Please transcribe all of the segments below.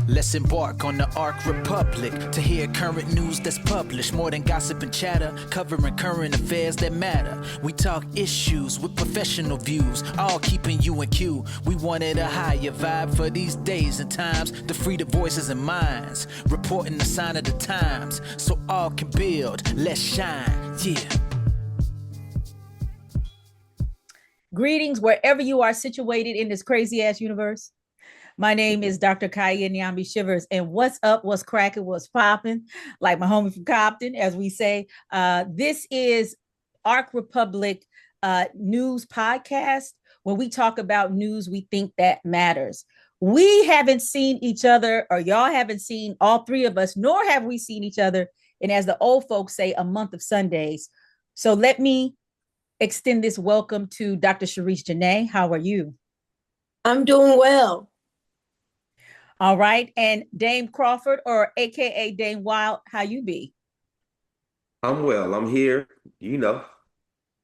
Let's embark on the Ark Republic to hear current news that's published. More than gossip and chatter, covering current affairs that matter. We talk issues with professional views, all keeping you in queue. We wanted a higher vibe for these days and times to free the voices and minds, reporting the sign of the times so all can build. Let's shine, yeah. Greetings wherever you are situated in this crazy ass universe. My name is Dr. Kaia Shivers, and what's up, what's cracking, what's popping, like my homie from Compton, as we say. This is Ark Republic news podcast, where we talk about news we think that matters. We haven't seen each other, or y'all haven't seen all three of us, nor have we seen each other, and as the old folks say, a month of Sundays. So let me extend this welcome to Dr. Sherice Janaye. How are you? I'm doing well. All right. And Dame Crawford, or AKA Dame Wild, how you be? I'm well. I'm here, you know.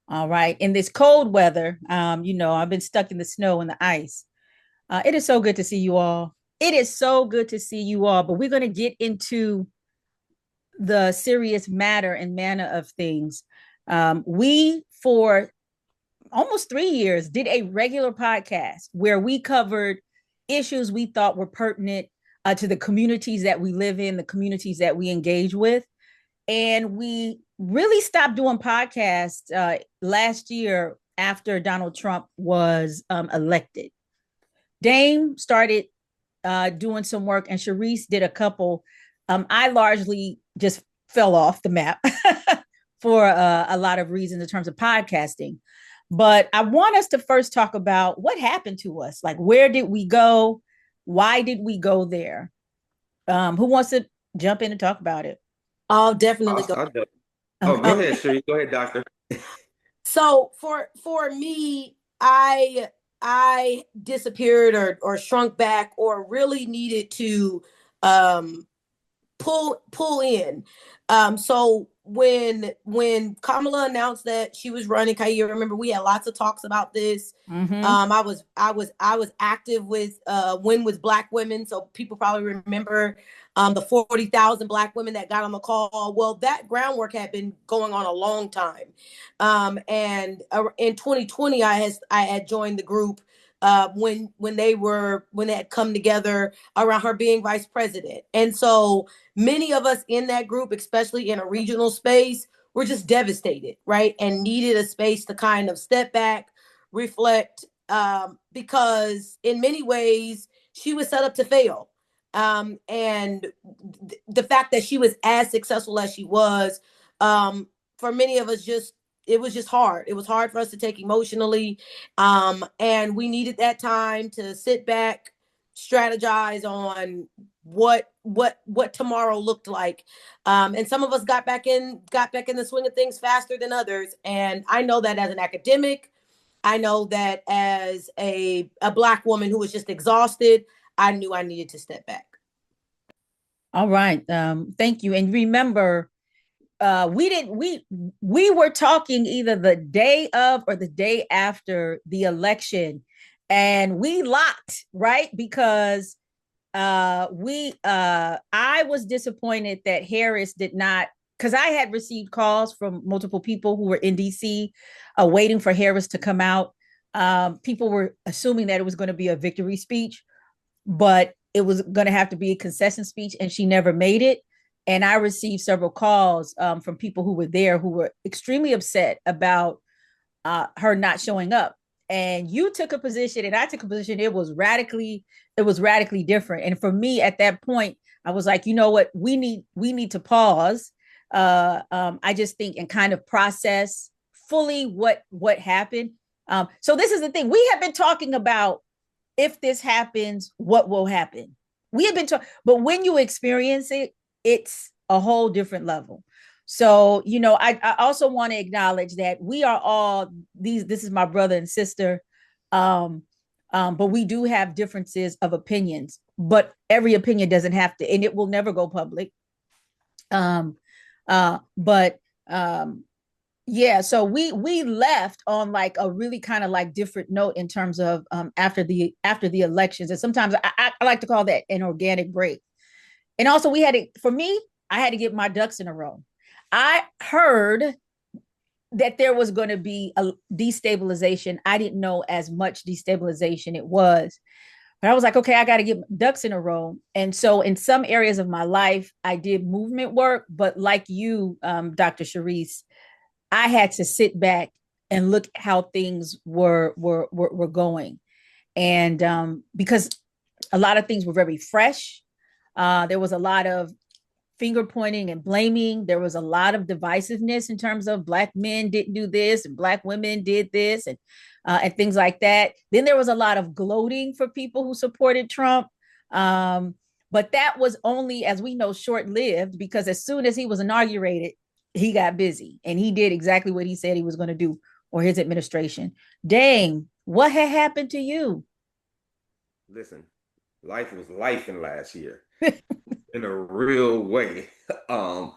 All right. In this cold weather, I've been stuck in the snow and the ice. It is so good to see you all. It is so good to see you all. But we're going to get into the serious matter and manner of things. We, for almost 3 years, did a regular podcast where we covered issues we thought were pertinent to the communities that we live in, the communities that we engage with. And we really stopped doing podcasts last year after Donald Trump was elected. Dame started doing some work, and Sherice did a couple. I largely just fell off the map for a lot of reasons in terms of podcasting. But I want us to first talk about what happened to us. Like, where did we go? Why did we go there? Who wants to jump in and talk about it? I'll definitely go. Go ahead, Sherry. Go ahead, doctor. So for me, I disappeared or shrunk back or really needed to pull in. So when Kamala announced that she was running, Kaia, remember we had lots of talks about this. Mm-hmm. I was active with Win with Black Women, so people probably remember the 40,000 Black women that got on the call. Well, that groundwork had been going on a long time, and in 2020, I had joined the group when they had come together around her being vice president. And so many of us in that group, especially in a regional space, were just devastated, right? And needed a space to kind of step back, reflect, because in many ways she was set up to fail. And the fact that she was as successful as she was, for many of us, it was just hard. It was hard for us to take emotionally. And we needed that time to sit back, strategize on what tomorrow looked like. And some of us got back in the swing of things faster than others. And I know that as an academic, I know that as a Black woman who was just exhausted, I knew I needed to step back. All right. Thank you. And remember, we were talking either the day of or the day after the election, and we locked, right? Because I was disappointed that Harris did not, because I had received calls from multiple people who were in DC waiting for Harris to come out. People were assuming that it was going to be a victory speech, but it was going to have to be a concession speech, and she never made it. And I received several calls from people who were there who were extremely upset about her not showing up. And you took a position and I took a position. It was radically different. And for me at that point, I was like, you know what, we need to pause. I just think and kind of process fully what happened. So this is the thing. We have been talking about, if this happens, what will happen? We have been talking, but when you experience it, it's a whole different level. So, I also want to acknowledge that we are all this is my brother and sister. But we do have differences of opinions, but every opinion doesn't have to, and it will never go public. But Yeah, so we left on like a really kind of like different note in terms of after the elections, and sometimes I like to call that an organic break. And also, we had to, for me, I had to get my ducks in a row. I heard that there was going to be a destabilization. I didn't know as much destabilization it was, but I was like, okay, I got to get ducks in a row. And so, in some areas of my life, I did movement work, but like you, Dr. Sherice, I had to sit back and look how things were going, and because a lot of things were very fresh. There was a lot of finger pointing and blaming. There was a lot of divisiveness in terms of Black men didn't do this and Black women did this, and things like that. Then there was a lot of gloating for people who supported Trump. But that was only, as we know, short lived, because as soon as he was inaugurated, he got busy and he did exactly what he said he was going to do, or his administration. Dang, what had happened to you? Listen, life was life in last year in a real way. Um,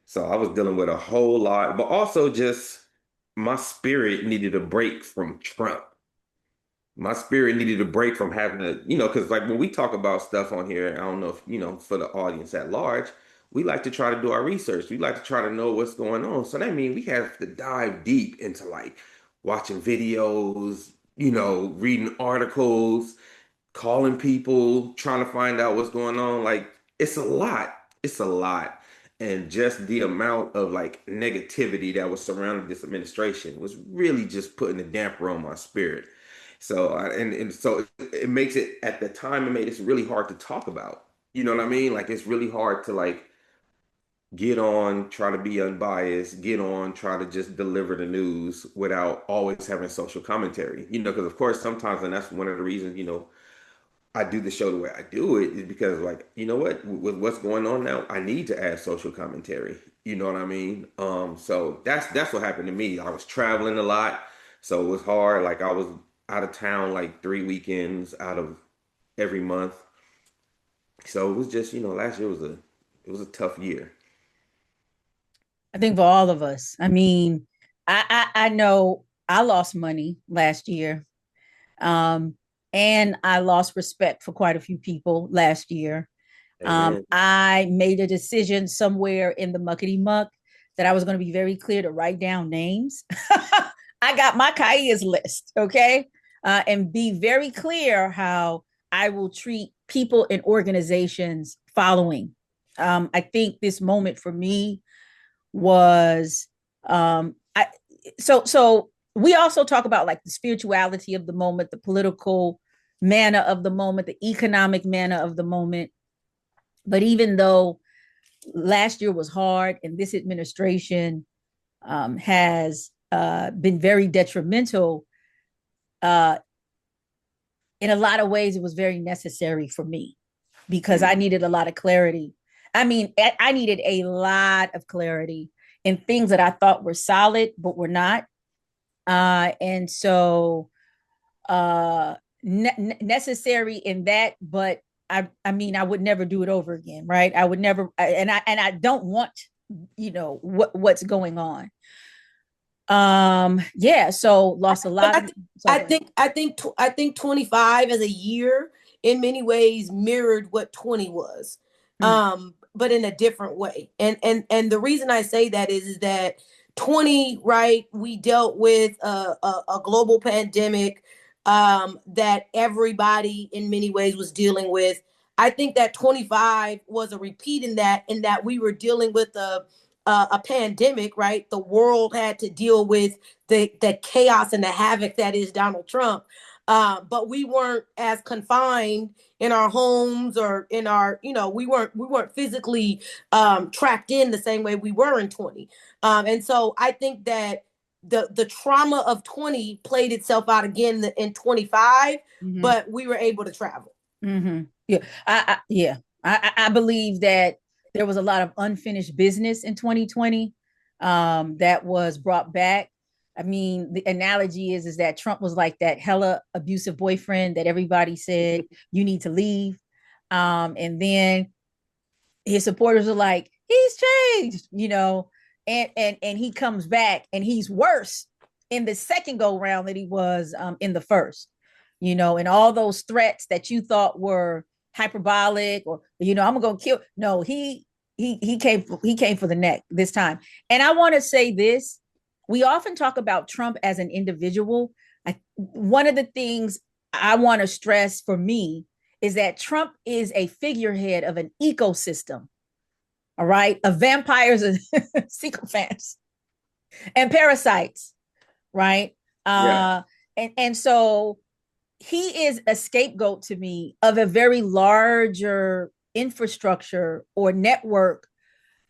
so I was dealing with a whole lot, but also just my spirit needed a break from Trump. My spirit needed a break from having to, because like when we talk about stuff on here, I don't know if, for the audience at large, we like to try to do our research. We like to try to know what's going on. So that means we have to dive deep into like watching videos, reading articles, calling people, trying to find out what's going on. Like it's a lot. It's a lot. And just the amount of like negativity that was surrounding this administration was really just putting a damper on my spirit. So and so it makes it at the time it made it really hard to talk about. You know what I mean? Like it's really hard to like get on, try to be unbiased, get on, try to just deliver the news without always having social commentary. Because of course sometimes, and that's one of the reasons, I do the show the way I do it is because like, you know what, with what's going on now, I need to add social commentary. You know what I mean? So that's what happened to me. I was traveling a lot, so it was hard. Like I was out of town like 3 weekends out of every month. So it was just, last year was a tough year. I think for all of us. I mean, I know I lost money last year. Um, and I lost respect for quite a few people last year. Amen. I made a decision somewhere in the muckety muck that I was going to be very clear to write down names. I got my Kaia's list, okay? And be very clear how I will treat people and organizations following. I think this moment for me was I so we also talk about like the spirituality of the moment, the political manner of the moment, the economic manner of the moment. But even though last year was hard and this administration has been very detrimental, uh, in a lot of ways, it was very necessary for me because I needed a lot of clarity. I mean, I needed a lot of clarity in things that I thought were solid, but were not. And so necessary in that, but I mean, I would never do it over again, right? I would never, and I don't want, what's going on. Yeah, so lost a lot of. I think 25 as a year in many ways mirrored what 20 was. But in a different way. And the reason I say that is that 20, right, we dealt with a global pandemic that everybody in many ways was dealing with. I think that 25 was a repeat in that we were dealing with a pandemic, right? The world had to deal with the chaos and the havoc that is Donald Trump. But we weren't as confined in our homes or in our, we weren't physically trapped in the same way we were in 20. And so I think that the trauma of 20 played itself out again in 25, but we were able to travel. Yeah, I believe that there was a lot of unfinished business in 2020 that was brought back. I mean, the analogy is that Trump was like that hella abusive boyfriend that everybody said you need to leave, and then his supporters are like, he's changed, and he comes back and he's worse in the second go round than he was in the first, and all those threats that you thought were hyperbolic, or I'm gonna kill. No, he came for the neck this time. And I want to say this: we often talk about Trump as an individual. One of the things I want to stress for me is that Trump is a figurehead of an ecosystem. All right, of vampires and sycophants and parasites, right? Yeah. And so he is a scapegoat to me of a very larger infrastructure or network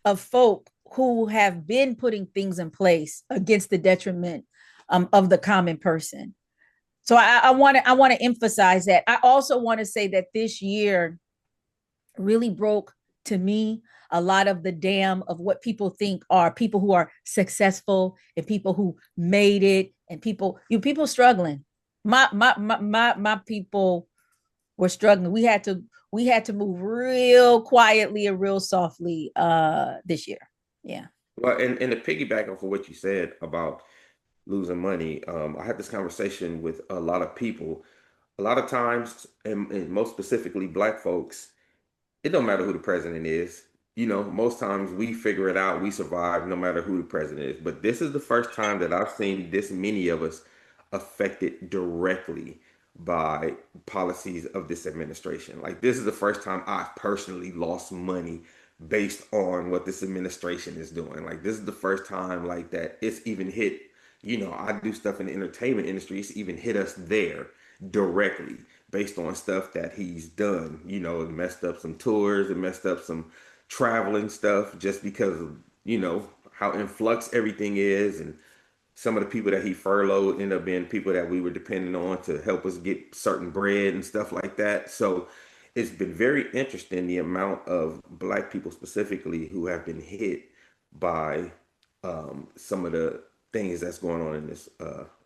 of folk who have been putting things in place against the detriment of the common person. So I want to emphasize that. I also want to say that this year really broke, to me, a lot of the dam of what people think are people who are successful and people who made it, and people struggling. My people were struggling. We had to move real quietly and real softly this year. Yeah. Well, and to piggyback off of what you said about losing money, I had this conversation with a lot of people. A lot of times, and most specifically Black folks, it don't matter who the president is. Most times we figure it out, we survive no matter who the president is. But this is the first time that I've seen this many of us affected directly by policies of this administration. Like, this is the first time I've personally lost money based on what this administration is doing. Like, this is the first time like that it's even hit. I do stuff in the entertainment industry. It's even hit us there directly based on stuff that he's done. It messed up some tours, it messed up some traveling stuff just because of, how in flux everything is. And some of the people that he furloughed end up being people that we were depending on to help us get certain bread and stuff like that. So it's been very interesting the amount of Black people specifically who have been hit by some of the things that's going on in this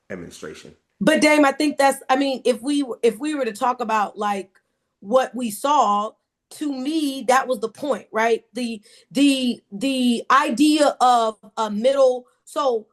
administration. But Dame, I think if we were to talk about like what we saw, to me, that was the point, right? The idea of a middle. So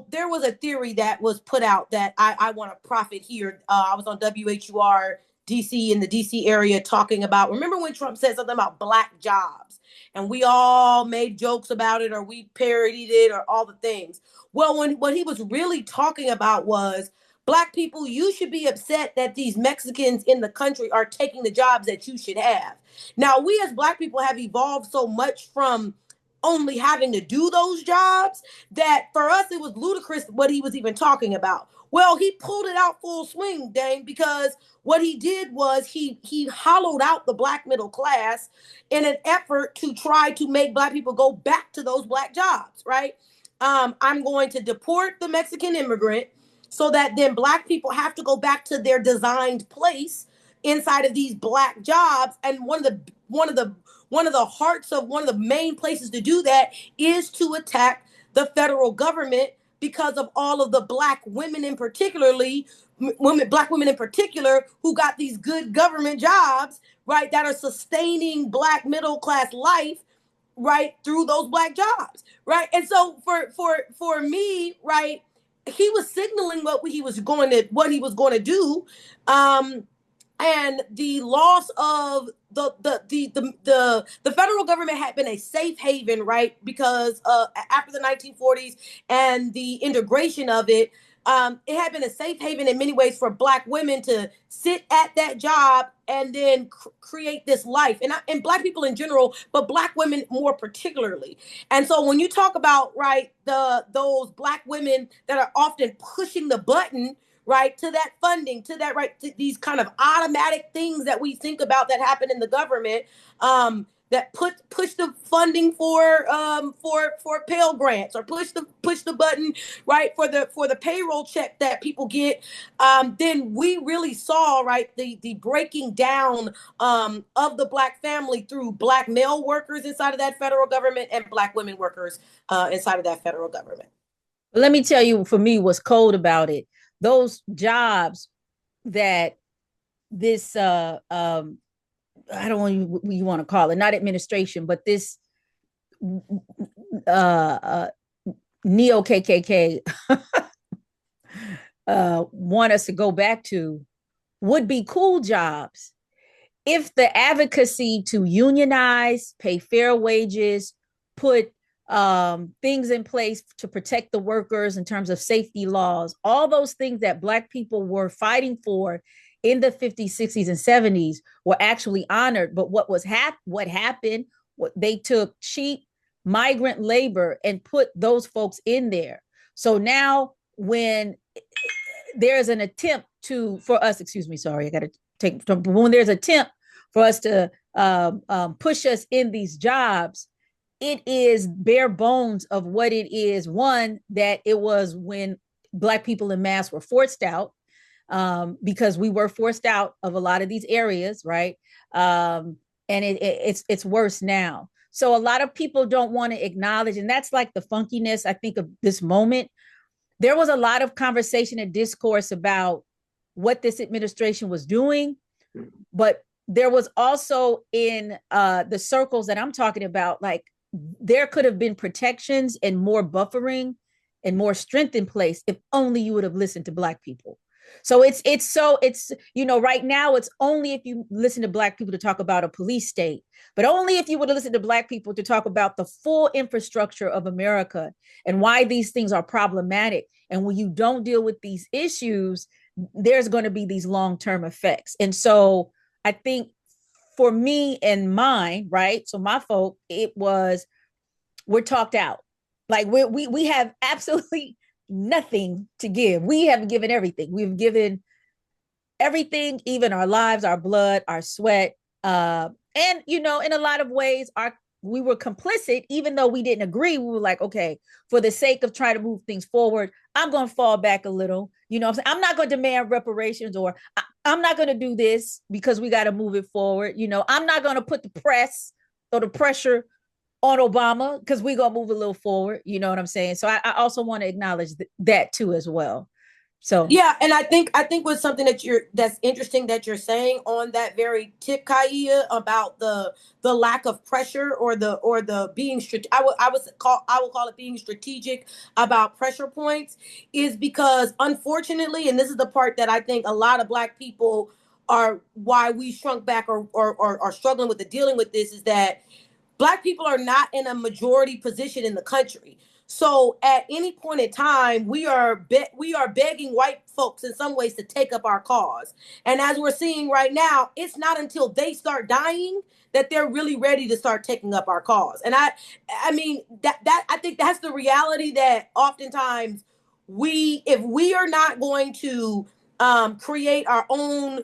there was a theory that was put out that I want to profit here. I was on WHUR DC in the DC area talking about, remember when Trump said something about Black jobs, and we all made jokes about it, or we parodied it, or all the things. Well, what he was really talking about was, Black people, you should be upset that these Mexicans in the country are taking the jobs that you should have. Now, we as Black people have evolved so much from only having to do those jobs that for us it was ludicrous what he was even talking about. Well, he pulled it out full swing, Dane, because what he did was he hollowed out the Black middle class in an effort to try to make Black people go back to those Black jobs, right? I'm going to deport the Mexican immigrant so that then Black people have to go back to their designed place inside of these Black jobs. And one of the hearts of one of the main places to do that is to attack the federal government, because of all of the Black women Black women in particular, who got these good government jobs, right, that are sustaining Black middle class life, right, through those Black jobs, right? And so for me, right, he was signaling what he was going to do. And the loss of the federal government had been a safe haven, right? Because after the 1940s and the integration of it, it had been a safe haven in many ways for Black women to sit at that job and then create this life, and Black people in general, but Black women more particularly. And so when you talk about, right, those Black women that are often pushing the button, right, to that funding, to that, right, to these kind of automatic things that we think about that happen in the government, that push the funding for Pell Grants, or push the button, right, for the payroll check that people get, then we really saw, right, the breaking down of the Black family through Black male workers inside of that federal government and Black women workers inside of that federal government. Let me tell you, for me, what's cold about it, those jobs that this I don't know what you want to call it, not administration, but this uh, neo KKK want us to go back to would be cool jobs if the advocacy to unionize, pay fair wages, put things in place to protect the workers in terms of safety laws, all those things that Black people were fighting for in the 50s, 60s, and 70s were actually honored. But what happened, they took cheap migrant labor and put those folks in there. So now when there's an attempt for us, excuse me, sorry, I got to take, when there's an attempt for us to push us in these jobs, it is bare bones of what it is. One, that it was when Black people in mass were forced out, because we were forced out of a lot of these areas, right? And it's worse now. So a lot of people don't want to acknowledge, and that's like the funkiness, I think, of this moment. There was a lot of conversation and discourse about what this administration was doing, but there was also in the circles that I'm talking about, like, there could have been protections and more buffering and more strength in place if only you would have listened to Black people. So it's right now it's only if you listen to Black people to talk about a police state, but only if you would have listened to Black people to talk about the full infrastructure of America and why these things are problematic. And when you don't deal with these issues, there's going to be these long-term effects. And so I think for me and mine, right? So my folk, we're talked out. Like we have absolutely nothing to give. We have given everything. We've given everything, even our lives, our blood, our sweat. And, in a lot of ways, we were complicit, even though we didn't agree. We were like, okay, for the sake of trying to move things forward, I'm going to fall back a little. I'm not going to demand reparations, or I'm not going to do this because we got to move it forward. I'm not going to put the press or the pressure on Obama because we're going to move a little forward. You know what I'm saying? So I also want to acknowledge that too as well. So yeah, and I think what's something that's interesting that you're saying on that very tip, Kaia, about the lack of pressure or the being I will call it being strategic about pressure points, is because unfortunately, and this is the part that I think a lot of Black people are why we shrunk back or are struggling with dealing with this, is that Black people are not in a majority position in the country. So at any point in time, we are begging white folks in some ways to take up our cause. And as we're seeing right now, it's not until they start dying that they're really ready to start taking up our cause. And I mean that I think that's the reality, that oftentimes if we are not going to create our own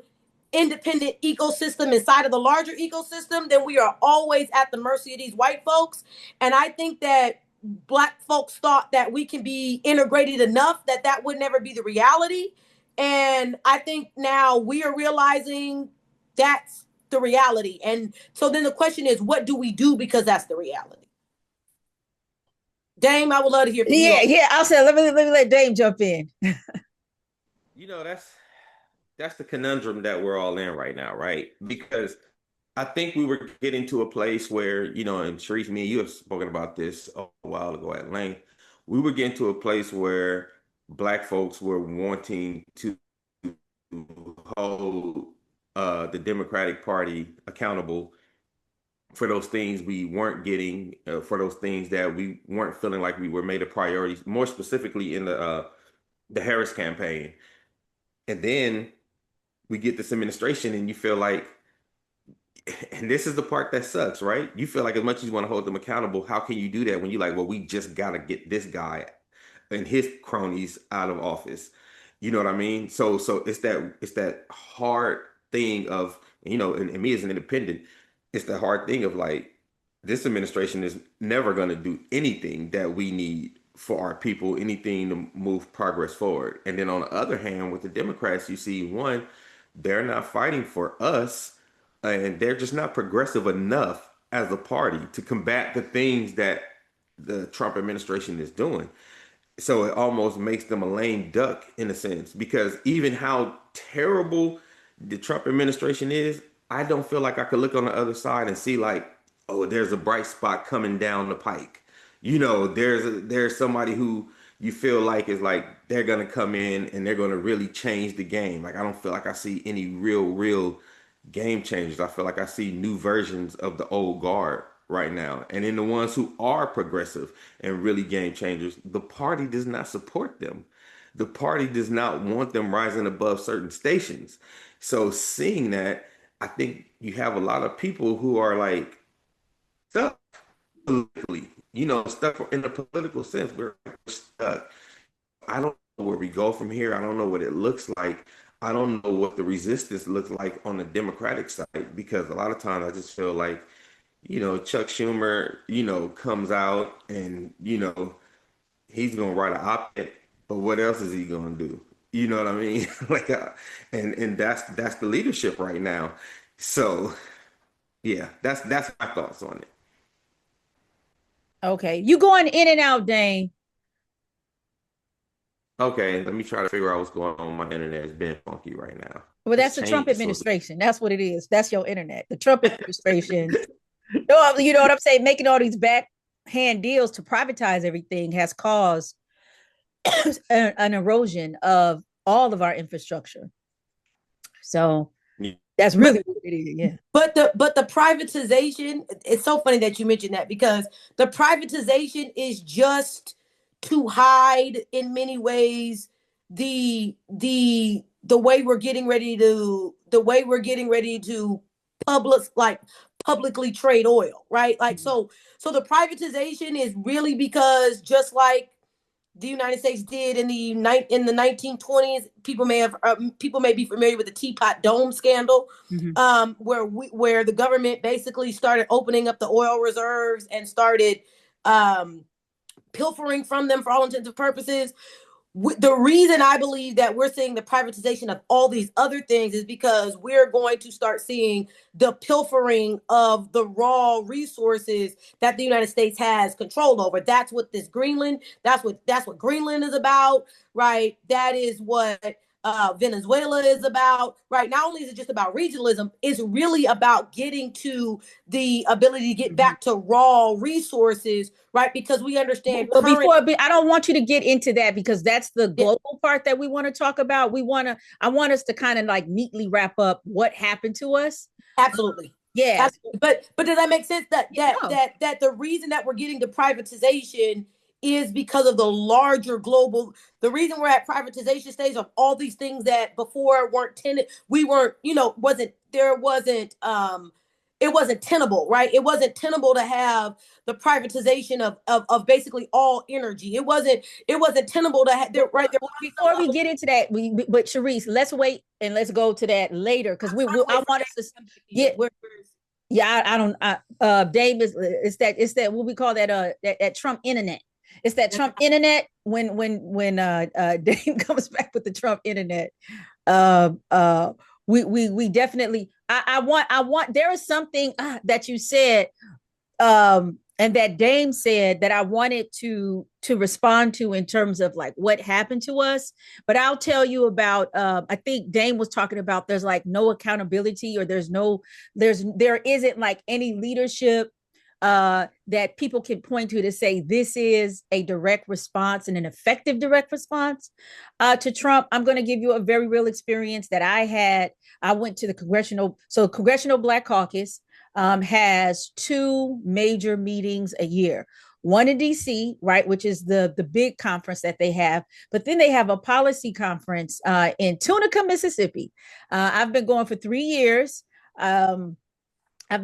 independent ecosystem inside of the larger ecosystem, then we are always at the mercy of these white folks. And I think that Black folks thought that we can be integrated enough that would never be the reality. And I think now we are realizing that's the reality. And so then the question is, what do we do? Because that's the reality. Dame, I would love to hear from you. Yeah. I'll say, let me let Dame jump in. That's the conundrum that we're all in right now, right? Because I think we were getting to a place where, and Sherice, me and you have spoken about this a while ago at length. We were getting to a place where Black folks were wanting to hold the Democratic Party accountable for those things we weren't getting, for those things that we weren't feeling like we were made a priority, more specifically in the Harris campaign. And then we get this administration and you feel like, and this is the part that sucks, right? You feel like as much as you want to hold them accountable, how can you do that when you're like, well, we just got to get this guy and his cronies out of office? You know what I mean? So it's that hard thing of, and me as an independent, it's the hard thing of like, this administration is never going to do anything that we need for our people, anything to move progress forward. And then on the other hand, with the Democrats, you see, one, they're not fighting for us, and they're just not progressive enough as a party to combat the things that the Trump administration is doing. So it almost makes them a lame duck in a sense, because even how terrible the Trump administration is, I don't feel like I could look on the other side and see like, oh, there's a bright spot coming down the pike. there's somebody who you feel like is like they're gonna come in and they're gonna really change the game. Like I don't feel like I see any real game changers. I feel like I see new versions of the old guard right now. And in the ones who are progressive and really game changers, the party does not support them. The party does not want them rising above certain stations. So seeing that, I think you have a lot of people who are like stuck politically, stuck in a political sense. We're stuck. I don't know where we go from here. I don't know what it looks like. I don't know what the resistance looks like on the Democratic side because a lot of times I just feel like, Chuck Schumer, comes out and, he's gonna write an op-ed, but what else is he gonna do? You know what I mean? Like, and that's the leadership right now. So, yeah, that's my thoughts on it. Okay, you going in and out, Dane. Okay, let me try to figure out what's going on. My internet is being funky right now. Well, that's It's the Trump changed. So, administration. That's what it is. That's your internet. The Trump administration. No, you know what I'm saying? Making all these backhand deals to privatize everything has caused an erosion of all of our infrastructure. So that's really what it is. Yeah. But the privatization, it's so funny that you mentioned that because the privatization is just to hide in many ways the way we're getting ready to publicly trade oil, right? Like so the privatization is really because just like the United States did in the 1920s. People may be familiar with the Teapot Dome scandal, where the government basically started opening up the oil reserves and started pilfering from them for all intents and purposes. The reason I believe that we're seeing the privatization of all these other things is because we're going to start seeing the pilfering of the raw resources that the United States has control over. That's what that's what Greenland is about, right? That is what Venezuela is about, right? Not only is it just about regionalism, it's really about getting to the ability to get back to raw resources, right? Because we understand. But I don't want you to get into that because that's the global part that we want to talk about. I want us to kind of like neatly wrap up what happened to us. Absolutely. Yeah. Absolutely. But does that make sense that the reason that we're getting to privatization is because of the larger global, the reason we're at privatization stage of all these things that before weren't tenable, it wasn't tenable, right? It wasn't tenable to have the privatization of basically all energy. It wasn't tenable to have right there. Before we get into that, but Sherice, let's wait and let's go to that later because I want us to get. Yeah, I don't. Dave it's that what we call that Trump internet. It's that Trump internet when Dave comes back with the Trump internet. We definitely I want there is something that you said and that Dame said that I wanted to respond to in terms of like what happened to us. But I'll tell you about I think Dame was talking about there's like no accountability or there isn't like any leadership that people can point to say this is a direct response and an effective direct response to Trump. I'm going to give you a very real experience that I had. I went to the Congressional Black Caucus has two major meetings a year. One in DC, right, which is the big conference that they have, but then they have a policy conference in Tunica, Mississippi. I've been going for 3 years. I've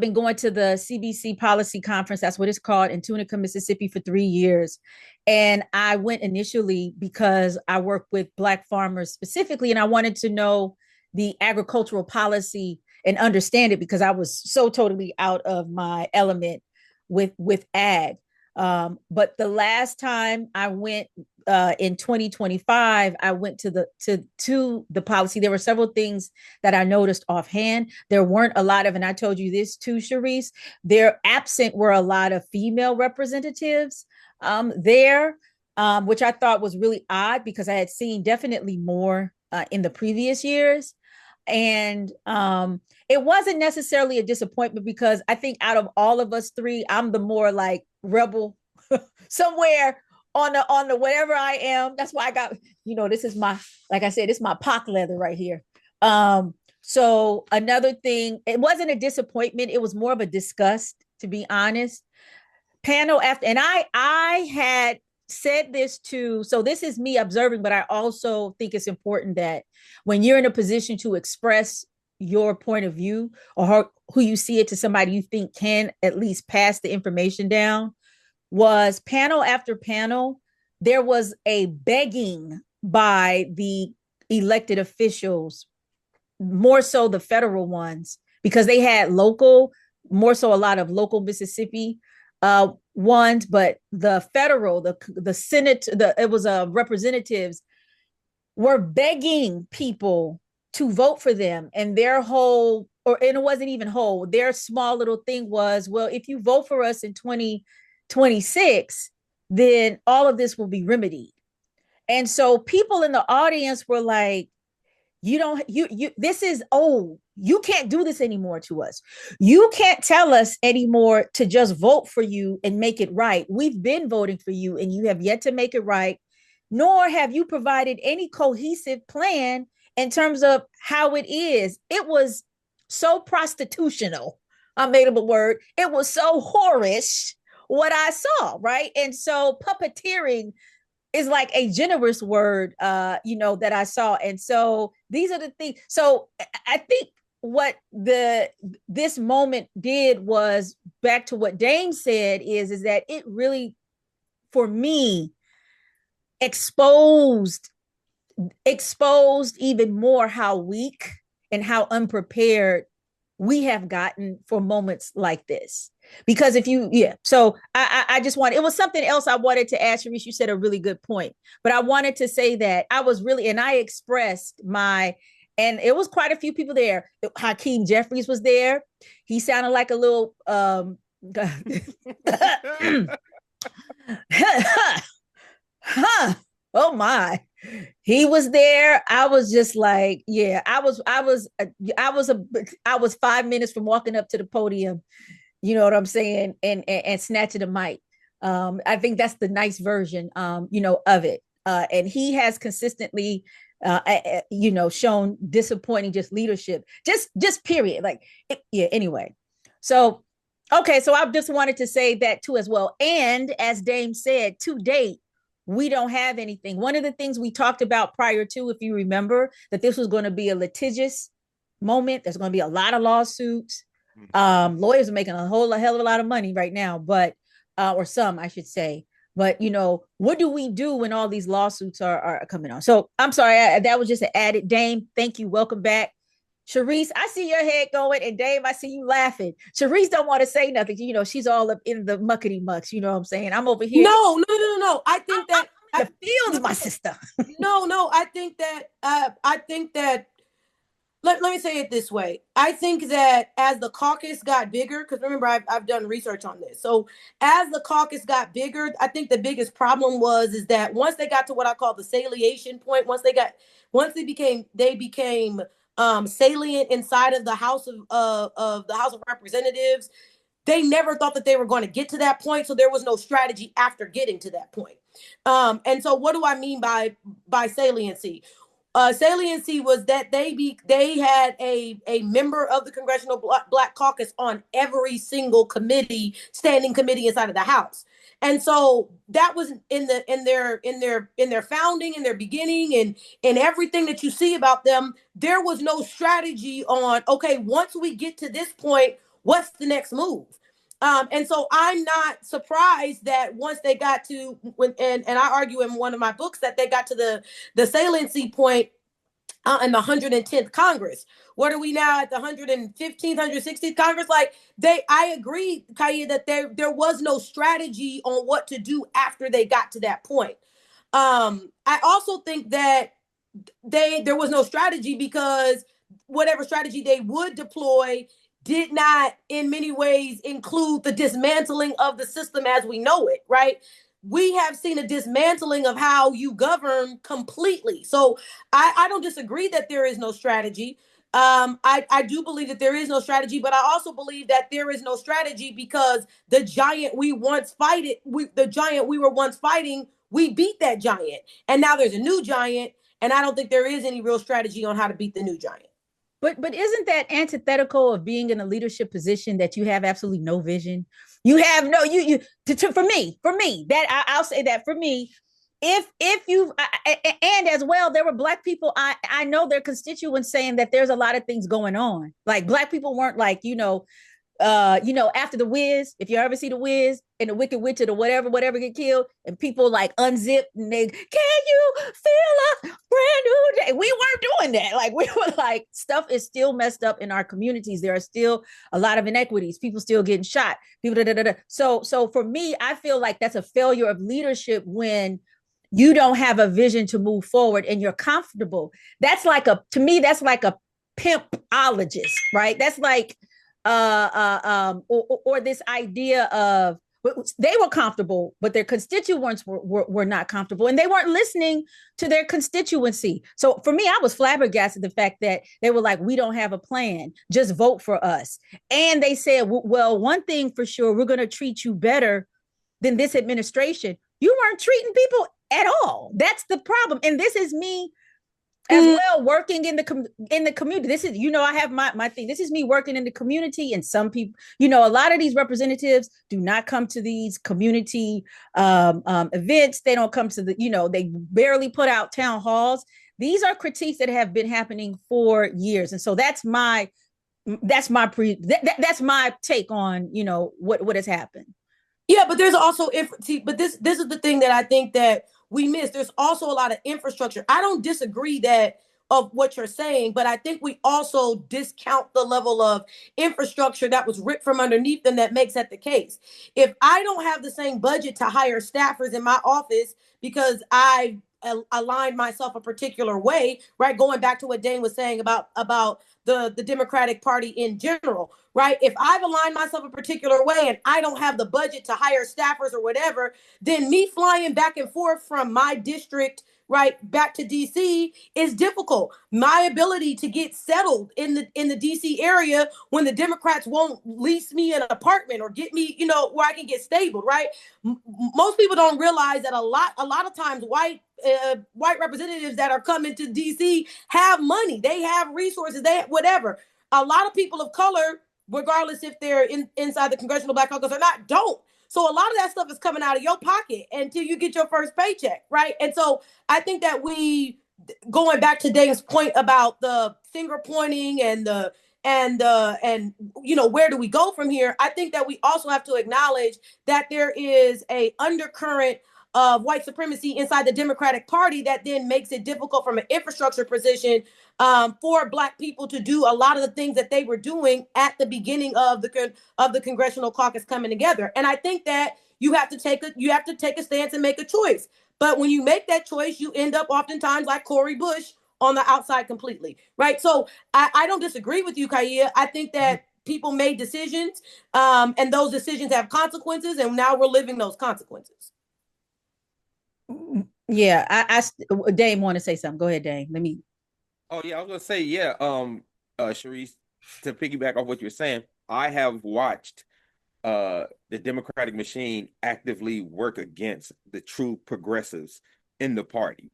been going to the CBC Policy Conference, that's what it's called, in Tunica, Mississippi for 3 years. And I went initially because I work with Black farmers specifically, and I wanted to know the agricultural policy and understand it because I was so totally out of my element with ag. But the last time I went in 2025, I went to the policy. There were several things that I noticed offhand. There weren't a lot of, and I told you this too, Sherice, there absent were a lot of female representatives there, which I thought was really odd because I had seen definitely more in the previous years. And it wasn't necessarily a disappointment because I think out of all of us three, I'm the more like rebel somewhere on the whatever I am. That's why I got, this is my, like I said, it's my POC leather right here. So another thing, it wasn't a disappointment. It was more of a disgust, to be honest. Panel after, and I had said this too. So this is me observing, but I also think it's important that when you're in a position to express your point of view or who you see it to somebody you think can at least pass the information down, was panel after panel, there was a begging by the elected officials, more so the federal ones, because they had more so a lot of local Mississippi ones, but the federal, the Senate, it was representatives were begging people to vote for them. And their whole, and it wasn't even whole, their small little thing was, well, if you vote for us in 2026, then all of this will be remedied. And so people in the audience were like, this is old. You can't do this anymore to us. You can't tell us anymore to just vote for you and make it right. We've been voting for you and you have yet to make it right, nor have you provided any cohesive plan in terms of how it is. It was so prostitutional. I made up a word. It was so whorish what I saw, right? And so puppeteering is like a generous word, that I saw. And so these are the things. So I think what this moment did was, back to what Dame said, is that it really, for me, exposed even more how weak and how unprepared we have gotten for moments like this. Because so I just wanted, it was something else I wanted to ask Sherice. You said a really good point, but I wanted to say that I was really, and I expressed and it was quite a few people there. Hakeem Jeffries was there. He sounded like a little, oh my, he was there. I was just like, yeah, I was 5 minutes from walking up to the podium. You know what I'm saying? And snatching the mic. I think that's the nice version, of it. And he has consistently, shown disappointing just leadership, just period. Anyway. So, okay. So I just wanted to say that too, as well. And as Dame said, to date, we don't have anything. One of the things we talked about prior to, if you remember, that this was going to be a litigious moment. There's going to be a lot of lawsuits. Lawyers are making a hell of a lot of money right now, but or some, I should say. But what do we do when all these lawsuits are coming on? So I'm sorry, that was just an added. Dame, thank you. Welcome back. Sherice, I see your head going, and Dave, I see you laughing. Sherice don't want to say nothing. She's all up in the muckety mucks. You know what I'm saying? I'm over here. No. I think that the fields, my sister. No. I think that. Let me say it this way. I think that as the caucus got bigger, because remember, I've done research on this. So as the caucus got bigger, I think the biggest problem is that once they got to what I call the saliation point, once they became salient inside of the House of the House of Representatives, they never thought that they were going to get to that point. So there was no strategy after getting to that point. And so what do I mean by saliency? Saliency was that they had a member of the Congressional Black Caucus on every single standing committee inside of the House. And so that was in their founding, in their beginning, and in everything that you see about them. There was no strategy on, okay, once we get to this point, what's the next move? And so I'm not surprised that once they got to, and I argue in one of my books that they got to the saliency point in the 110th Congress. What are we now at the 115th, 116th Congress? I agree, Kaia, that there was no strategy on what to do after they got to that point. I also think that there was no strategy because whatever strategy they would deploy did not in many ways include the dismantling of the system as we know it, right? We have seen a dismantling of how you govern completely. So I don't disagree that there is no strategy. I do believe that there is no strategy, but I also believe that there is no strategy because the giant we once were once fighting, we beat that giant. And now there's a new giant. And I don't think there is any real strategy on how to beat the new giant. But isn't that antithetical of being in a leadership position that you have absolutely no vision? You have no for me that I'll say that for me, if you and as well, there were Black people I know their constituents saying that there's a lot of things going on. Like Black people weren't like, after the Wiz, if you ever see the Wiz and the Wicked Witch or whatever get killed, and people like unzip and they, can you feel a brand new day? We weren't doing that. Like we were like, stuff is still messed up in our communities. There are still a lot of inequities. People still getting shot. People. So for me, I feel like that's a failure of leadership when you don't have a vision to move forward and you're comfortable. To me, that's like a pimpologist, right? That's like or this idea of they were comfortable, but their constituents were not comfortable, and they weren't listening to their constituency. So for me, I was flabbergasted the fact that they were like, we don't have a plan, just vote for us. And they said, well, one thing for sure, we're going to treat you better than this administration. You weren't treating people at all. That's the problem. And this is me as well working in the community. This is, I have my thing. This is me working in the community, and some people, a lot of these representatives do not come to these community events. They don't come to they barely put out town halls. These are critiques that have been happening for years, and so that's my take on what has happened. Yeah, but there's also but this is the thing that I think that we miss. There's also a lot of infrastructure. I don't disagree of what you're saying, but I think we also discount the level of infrastructure that was ripped from underneath them that makes that the case. If I don't have the same budget to hire staffers in my office because I aligned myself a particular way, right? Going back to what Dane was saying about the Democratic Party in general, right? If I've aligned myself a particular way and I don't have the budget to hire staffers or whatever, then me flying back and forth from my district, right, back to DC is difficult. My ability to get settled in the DC area when the Democrats won't lease me an apartment or get me, where I can get stable, right? Most people don't realize that a lot of times white representatives that are coming to DC have money, they have resources, they have whatever. A lot of people of color, regardless if they're inside the Congressional Black Caucus or not, don't. So a lot of that stuff is coming out of your pocket until you get your first paycheck, right? And so I think that going back to Dane's point about the finger pointing and where do we go from here? I think that we also have to acknowledge that there is a undercurrent of white supremacy inside the Democratic Party that then makes it difficult from an infrastructure position for Black people to do a lot of the things that they were doing at the beginning of the Congressional Caucus coming together. And I think that you have to take a stance and make a choice. But when you make that choice, you end up oftentimes like Cori Bush on the outside completely, right? So I don't disagree with you, Kaia. I think that people made decisions, and those decisions have consequences, and now we're living those consequences. Yeah, Dane want to say something. Go ahead, Dane. Let me. Oh yeah, I was gonna say Sherice, to piggyback off what you're saying, I have watched the Democratic machine actively work against the true progressives in the party,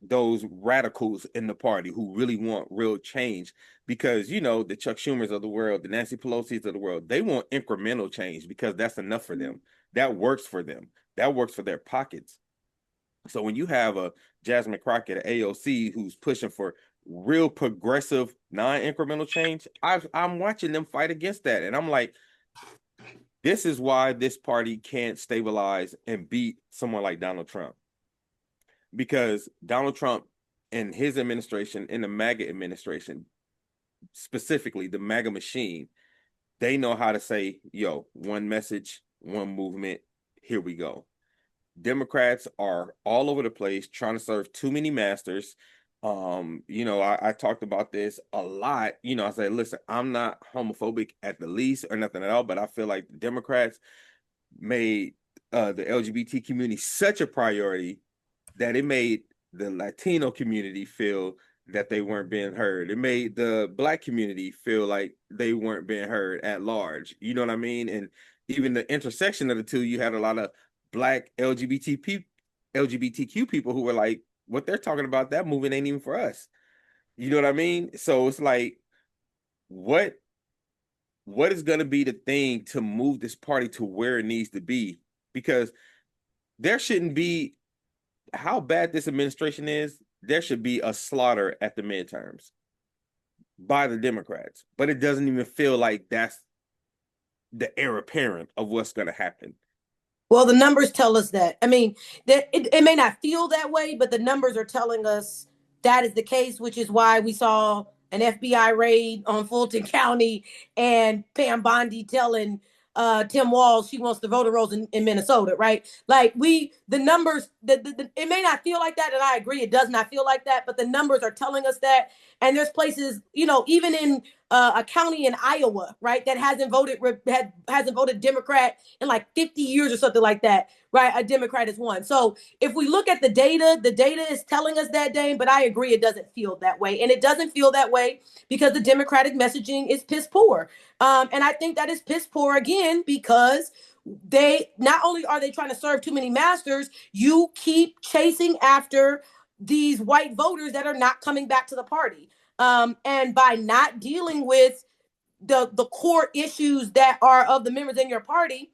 those radicals in the party who really want real change, because the Chuck Schumers of the world, the Nancy Pelosi's of the world, they want incremental change because that's enough for them. That works for them. That works for their pockets. So when you have a Jasmine Crockett at AOC who's pushing for real progressive, non-incremental change, I'm watching them fight against that. And I'm like, this is why this party can't stabilize and beat someone like Donald Trump. Because Donald Trump and his administration, in the MAGA administration, specifically the MAGA machine, they know how to say, one message, one movement, here we go. Democrats are all over the place trying to serve too many masters. I talked about this a lot. I said, listen, I'm not homophobic at the least or nothing at all, but I feel like the Democrats made the LGBT community such a priority that it made the Latino community feel that they weren't being heard. It made the Black community feel like they weren't being heard at large. You know what I mean? And even the intersection of the two, you had a lot of Black LGBTQ people who were like, what they're talking about, that movement ain't even for us. You know what I mean? So it's like, what is going to be the thing to move this party to where it needs to be? Because there shouldn't be, how bad this administration is, there should be a slaughter at the midterms by the Democrats, but it doesn't even feel like that's the heir apparent of what's going to happen. Well, the numbers tell us that. I mean, that it may not feel that way, but the numbers are telling us that is the case, which is why we saw an FBI raid on Fulton County and Pam Bondi telling Tim Walz she wants the voter rolls in Minnesota, right? Like the numbers, it may not feel like that, and I agree, it does not feel like that, but the numbers are telling us that. And there's places, even in a county in Iowa, right, that hasn't voted Democrat in like 50 years or something like that, right? A Democrat has won. So if we look at the data is telling us that, Dane, but I agree it doesn't feel that way. And it doesn't feel that way because the Democratic messaging is piss poor. And I think that is piss poor again because they not only are they trying to serve too many masters, you keep chasing after these white voters that are not coming back to the party. And by not dealing with the core issues that are of the members in your party,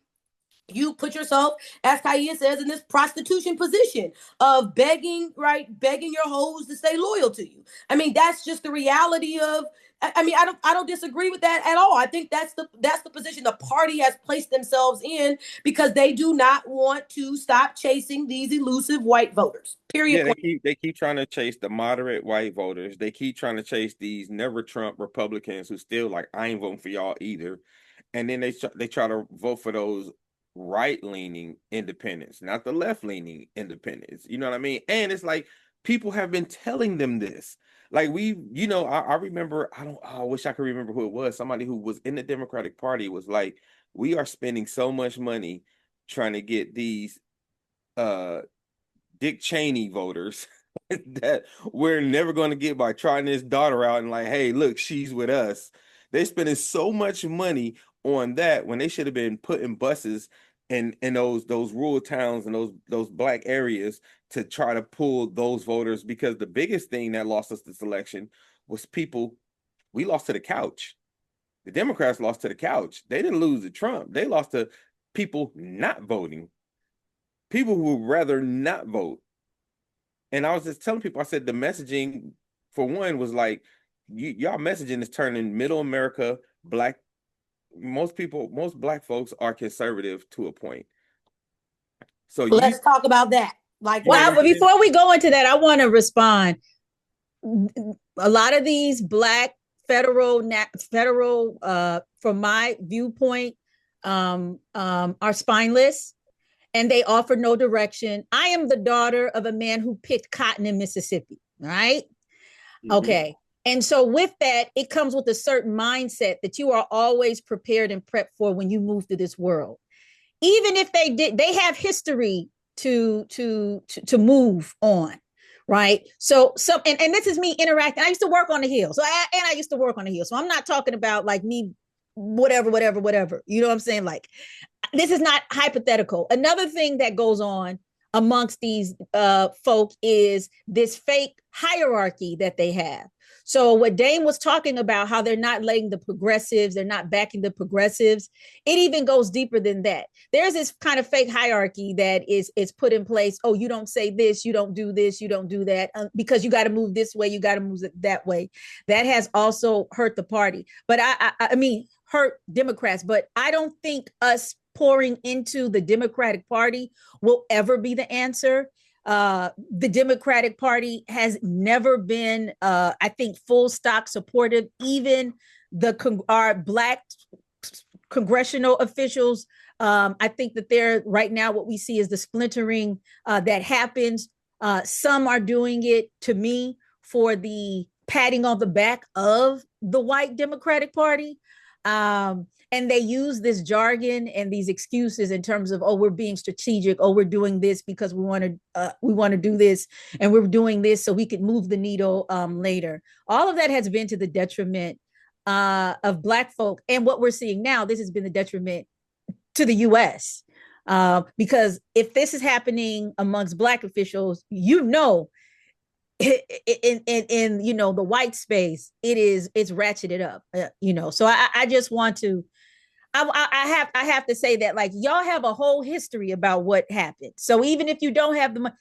you put yourself, as Kaia says, in this prostitution position of begging your hoes to stay loyal to you. I mean, that's just the reality of. I don't disagree with that at all. I think that's the position the party has placed themselves in because they do not want to stop chasing these elusive white voters. Period. Yeah, they keep trying to chase the moderate white voters. They keep trying to chase these never Trump Republicans who still like, I ain't voting for y'all either. And then they try to vote for those right-leaning independents, not the left-leaning independents. You know what I mean? And it's like people have been telling them this. Like I remember, I wish I could remember who it was. Somebody who was in the Democratic Party was like, we are spending so much money trying to get these Dick Cheney voters that we're never going to get by trying his daughter out and like, hey, look, she's with us. They're spending so much money on that when they should have been putting buses in those rural towns and those Black areas to try to pull those voters, because the biggest thing that lost us this election was we lost to the couch. The Democrats lost to the couch. They didn't lose to Trump. They lost to people not voting. People who would rather not vote. And I was just telling people, I said the messaging, for one, was like, y'all messaging is turning middle America Black. Most Black folks are conservative to a point. So let's talk about that. Like, well, but before we go into that, I want to respond. A lot of these Black federal, from my viewpoint, are spineless. And they offer no direction. I am the daughter of a man who picked cotton in Mississippi, right? Mm-hmm. Okay. And so with that, it comes with a certain mindset that you are always prepared and prepped for when you move through this world. Even if they have history to move on, right? So and this is me interacting. I used to work on the Hill. So I used to work on the Hill. So I'm not talking about like me, whatever. You know what I'm saying? Like, this is not hypothetical. Another thing that goes on amongst these folk is this fake hierarchy that they have. So what Dame was talking about, how they're not letting the progressives, they're not backing the progressives, it even goes deeper than that. There's this kind of fake hierarchy that is put in place. Oh, you don't say this, you don't do this, you don't do that, because you got to move this way, you got to move it that way. That has also hurt the party. But I mean, hurt Democrats. But I don't think us pouring into the Democratic Party will ever be the answer. The Democratic Party has never been, I think, full stock supportive. Even our Black congressional officials, I think that they're right now, what we see is the splintering that happens. Some are doing it, to me, for the patting on the back of the white Democratic Party. and they use this jargon and these excuses in terms of, oh, we're being strategic, oh, we're doing this because we want to do this, and we're doing this so we could move the needle later. All of that has been to the detriment of Black folk, and what we're seeing now, this has been the detriment to the U.S. Because if this is happening amongst Black officials, in the white space, it's ratcheted up. So I just want to. I have to say that, like, y'all have a whole history about what happened. So even if you don't have the money,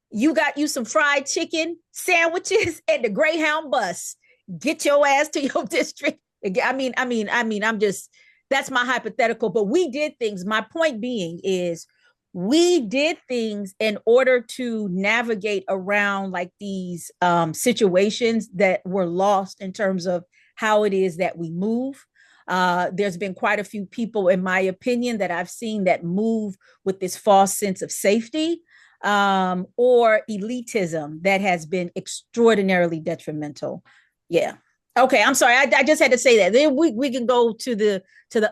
you got you some fried chicken sandwiches and the Greyhound bus. Get your ass to your district. I'm just, that's my hypothetical, but we did things. My point being is we did things in order to navigate around like these situations that were lost in terms of how it is that we move. There's been quite a few people, in my opinion, that I've seen that move with this false sense of safety or elitism that has been extraordinarily detrimental. Yeah. Okay. I'm sorry. I just had to say that. Then we can go to the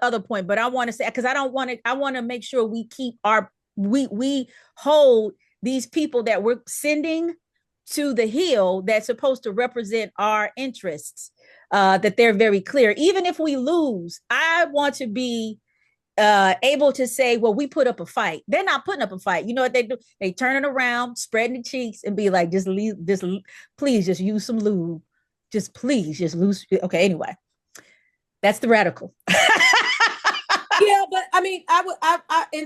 other point, but I want to say, because I want to make sure we keep we hold these people that we're sending to the Hill that's supposed to represent our interests, that they're very clear. Even if we lose, I want to be able to say, well, we put up a fight. They're not putting up a fight. You know what they do? They turn it around, spreading the cheeks, and be like, please just use some lube. Just please, just lose. Okay, anyway, that's the radical. Yeah, but I mean,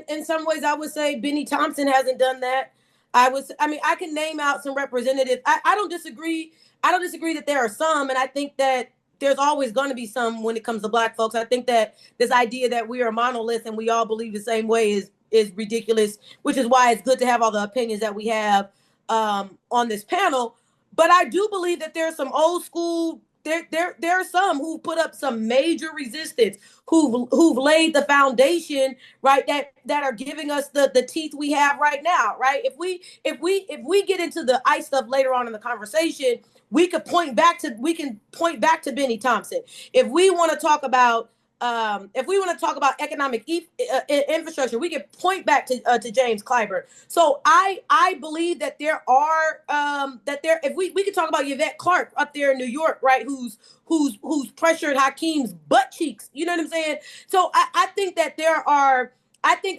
in some ways, I would say Benny Thompson hasn't done that. I can name out some representatives. I don't disagree. I don't disagree that there are some, and I think that there's always going to be some when it comes to Black folks. I think that this idea that we are a monolith and we all believe the same way is ridiculous, which is why it's good to have all the opinions that we have on this panel. But I do believe that there's some old school. There are some who put up some major resistance, who've laid the foundation, right? That are giving us the teeth we have right now, right? If we get into the ICE stuff later on in the conversation, we can point back to Benny Thompson. If we want to talk about economic infrastructure, we can point back to James Clyburn. So I believe that if we can talk about Yvette Clarke up there in New York, right? Who's pressured Hakeem's butt cheeks. You know what I'm saying? So I think that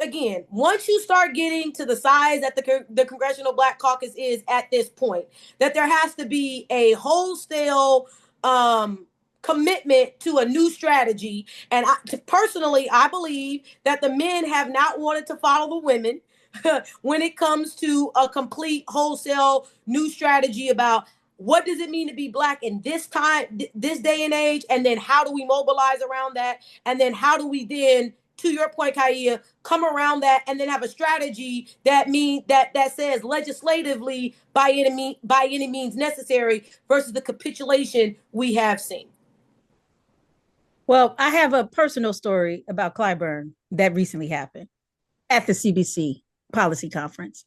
again, once you start getting to the size that the Congressional Black Caucus is at this point, that there has to be a wholesale commitment to a new strategy. And personally, I believe that the men have not wanted to follow the women when it comes to a complete wholesale new strategy about what does it mean to be Black in this time, this day and age, and then how do we mobilize around that, and then how do we then, to your point, Kaia, come around that and then have a strategy that says legislatively by any means necessary versus the capitulation we have seen. Well, I have a personal story about Clyburn that recently happened at the CBC policy conference.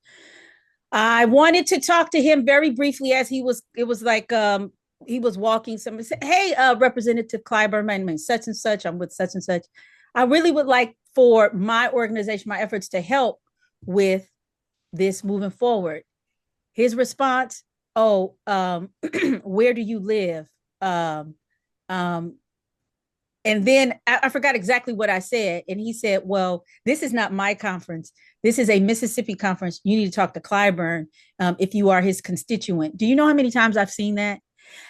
I wanted to talk to him very briefly as he was walking somewhere. Hey, Representative Clyburn, my name is such and such. I'm with such and such. I really would like for my organization, my efforts to help with this moving forward. His response, where do you live? And then I forgot exactly what I said. And he said, well, this is not my conference. This is a Mississippi conference. You need to talk to Clyburn if you are his constituent. Do you know how many times I've seen that?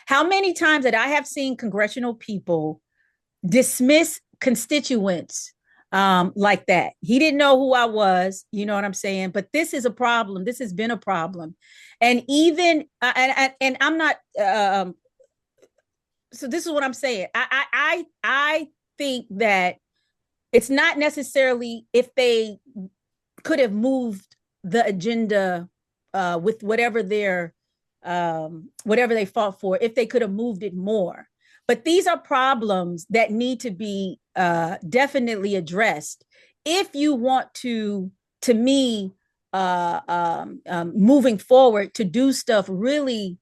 How many times that I have seen congressional people dismiss constituents like that? He didn't know who I was. You know what I'm saying? But this is a problem. This has been a problem. And even, and I'm not, so this is what I'm saying. I think that it's not necessarily if they could have moved the agenda with whatever they fought for, if they could have moved it more. But these are problems that need to be definitely addressed if you want to me, moving forward, to do stuff really,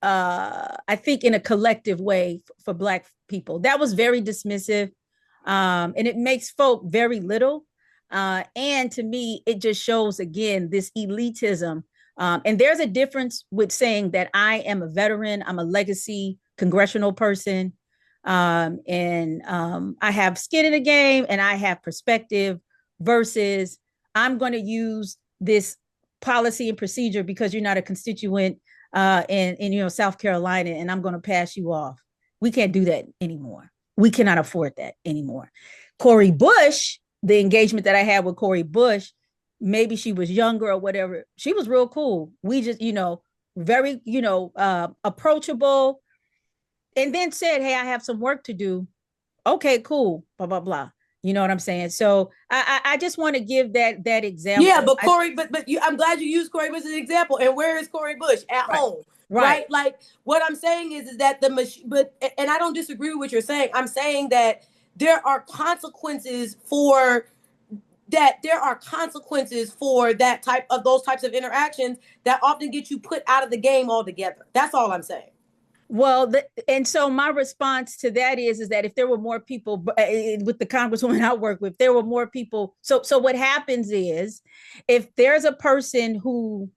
I think, in a collective way for Black people. That was very dismissive. And it makes folk very little. And to me, it just shows again this elitism. And there's a difference with saying that I am a veteran, I'm a legacy congressional person, and I have skin in the game and I have perspective, versus I'm going to use this policy and procedure because you're not a constituent in South Carolina, and I'm going to pass you off. We can't do that anymore. We cannot afford that anymore. Cori Bush, the engagement that I had with Cori Bush, maybe she was younger or whatever, she was real cool. We just, very, approachable, and then said, hey, I have some work to do. Okay, cool, blah, blah, blah. You know what I'm saying? So I just want to give that example. Yeah, but Cori, I'm glad you used Cori Bush as an example. And where is Cori Bush? At home, right? Like what I'm saying is that and I don't disagree with what you're saying. I'm saying that there are consequences for that. There are consequences for those types of interactions that often get you put out of the game altogether. That's all I'm saying. Well, and so my response to that is that if there were more people with the congresswoman I work with, there were more people. So what happens is, if there's a person who,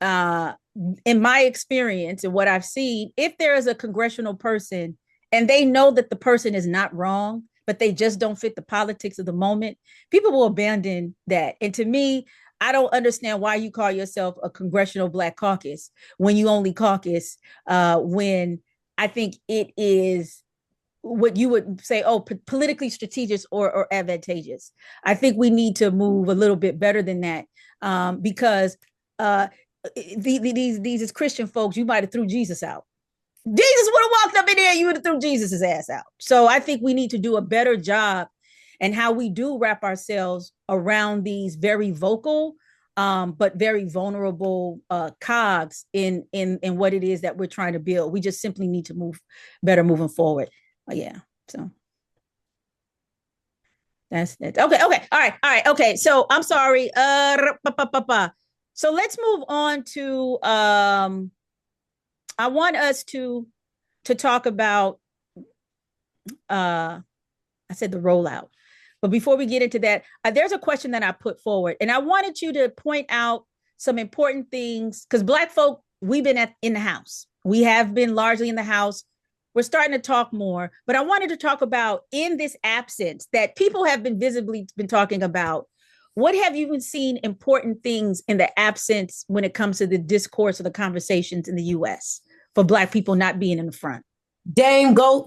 in my experience and what I've seen, if there is a congressional person and they know that the person is not wrong, but they just don't fit the politics of the moment, people will abandon that. And to me, I don't understand why you call yourself a congressional Black caucus when you only caucus when I think it is what you would say, politically strategic or advantageous. I think we need to move a little bit better than that, because these Christian folks, you might have threw Jesus out. Jesus would have walked up in there, you would have threw Jesus' ass out. So I think we need to do a better job and how we do wrap ourselves around these very vocal, but very vulnerable cogs in what it is that we're trying to build. We just simply need to move better moving forward. Yeah. So that's it. Okay. All right. Okay. So I'm sorry. So let's move on to I want us to talk about I said the rollout. But before we get into that, there's a question that I put forward, and I wanted you to point out some important things, because Black folk, we've been in the house. We have been largely in the house. We're starting to talk more, but I wanted to talk about, in this absence that people have been visibly been talking about, what have you seen important things in the absence when it comes to the discourse or the conversations in the U.S. for Black people not being in the front? Dame, go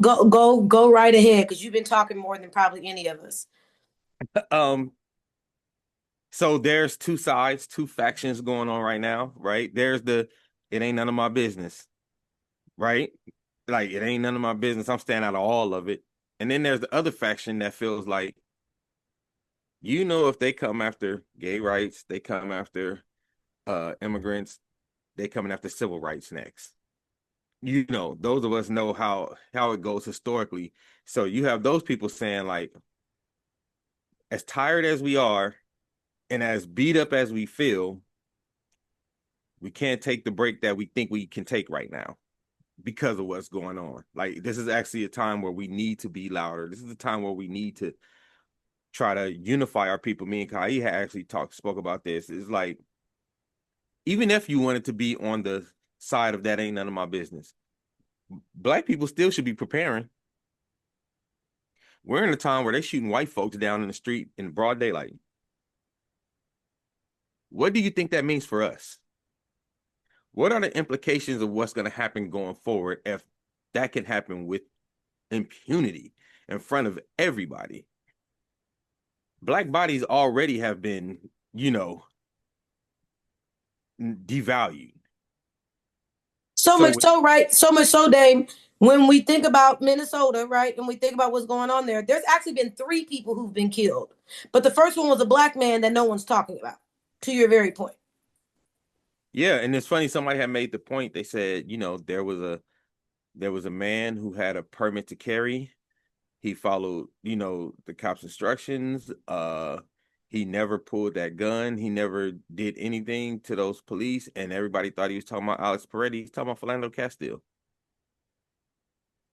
right ahead, because you've been talking more than probably any of us. So there's two sides, two factions going on right now, right? There's it ain't none of my business, right? Like, it ain't none of my business. I'm staying out of all of it. And then there's the other faction that feels like, if they come after gay rights, they come after immigrants, they coming after civil rights next. Those of us know how it goes historically. So you have those people saying, like, as tired as we are and as beat up as we feel, we can't take the break that we think we can take right now because of what's going on. Like, this is actually a time where we need to be louder. This is a time where we need to try to unify our people. Me and Kaia actually spoke about this. It's like, even if you wanted to be on the side of that ain't none of my business, Black people still should be preparing. We're in a time where they're shooting white folks down in the street in broad daylight. What do you think that means for us? What are the implications of what's going to happen going forward if that can happen with impunity in front of everybody? Black bodies already have been, devalued. So much so, Dame, when we think about Minnesota, right, and we think about what's going on there's actually been 3 people who've been killed. But the first one was a Black man that no one's talking about, to your very point. Yeah, and it's funny, somebody had made the point. They said, there was a man who had a permit to carry. He followed, the cops' instructions. He never pulled that gun. He never did anything to those police, and everybody thought he was talking about Alex Peretti. He's talking about Philando Castile.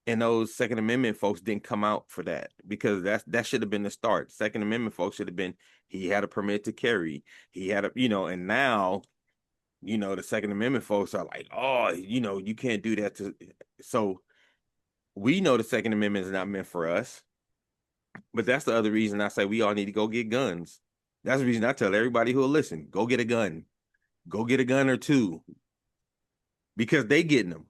And those Second Amendment folks didn't come out for that, because that should have been the start. Second Amendment folks should have been, he had a permit to carry. He had a, and now, the Second Amendment folks are like, oh, you can't do that so we know the Second Amendment is not meant for us. But that's the other reason I say we all need to go get guns. That's the reason I tell everybody who will listen, go get a gun. Go get a gun or two. Because they getting them.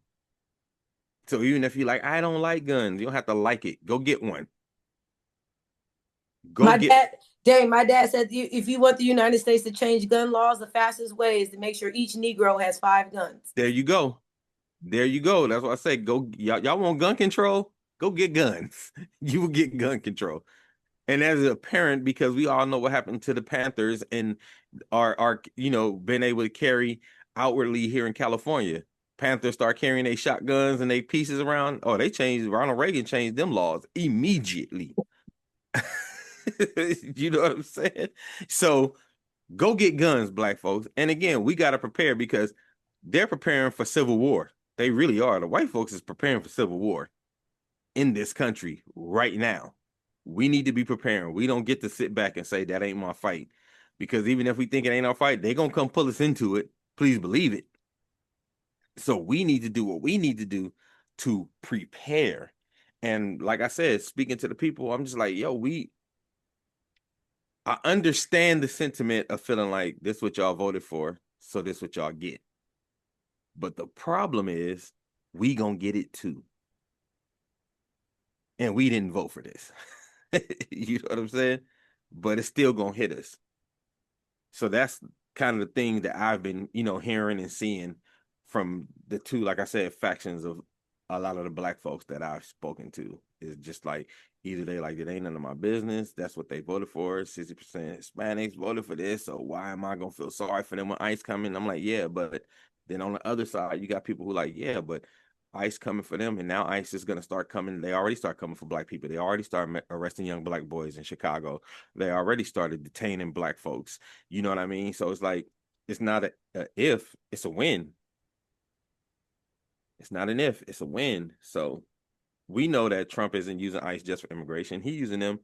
So even if you're like, I don't like guns, you don't have to like it. Go get one. My dad said if you want the United States to change gun laws, the fastest way is to make sure each Negro has 5 guns. There you go. There you go. That's what I say. Go, y'all want gun control? Go get guns. You will get gun control. And as a parent, because we all know what happened to the Panthers and are been able to carry outwardly here in California. Panthers start carrying their shotguns and their pieces around. Oh, Ronald Reagan changed them laws immediately. You know what I'm saying? So go get guns, black folks. And again, we got to prepare, because they're preparing for civil war. They really are. The white folks is preparing for civil war in this country right now. We need to be preparing. We don't get to sit back and say that ain't my fight, because even if we think it ain't our fight, they're going to come pull us into it. Please believe it. So we need to do what we need to do to prepare. And like I said, speaking to the people, I'm just like, I understand the sentiment of feeling like this is what y'all voted for, so this is what y'all get. But the problem is we gonna get it too. And we didn't vote for this. You know what I'm saying? But it's still gonna hit us. So that's kind of the thing that I've been, hearing and seeing from the two, like I said, factions of a lot of the black folks that I've spoken to. Is just like, either they like, it ain't none of my business. That's what they voted for. 60% Hispanics voted for this. So why am I gonna feel sorry for them when ICE coming? I'm like, yeah, but then on the other side, you got people who like, yeah, but ICE coming for them, and now ICE is going to start coming. They already start coming for black people. They already started arresting young black boys in Chicago. They already started detaining black folks. You know what I mean? So it's like, it's not a if, it's a when. It's not an if, it's a when. So we know that Trump isn't using ICE just for immigration. He's using them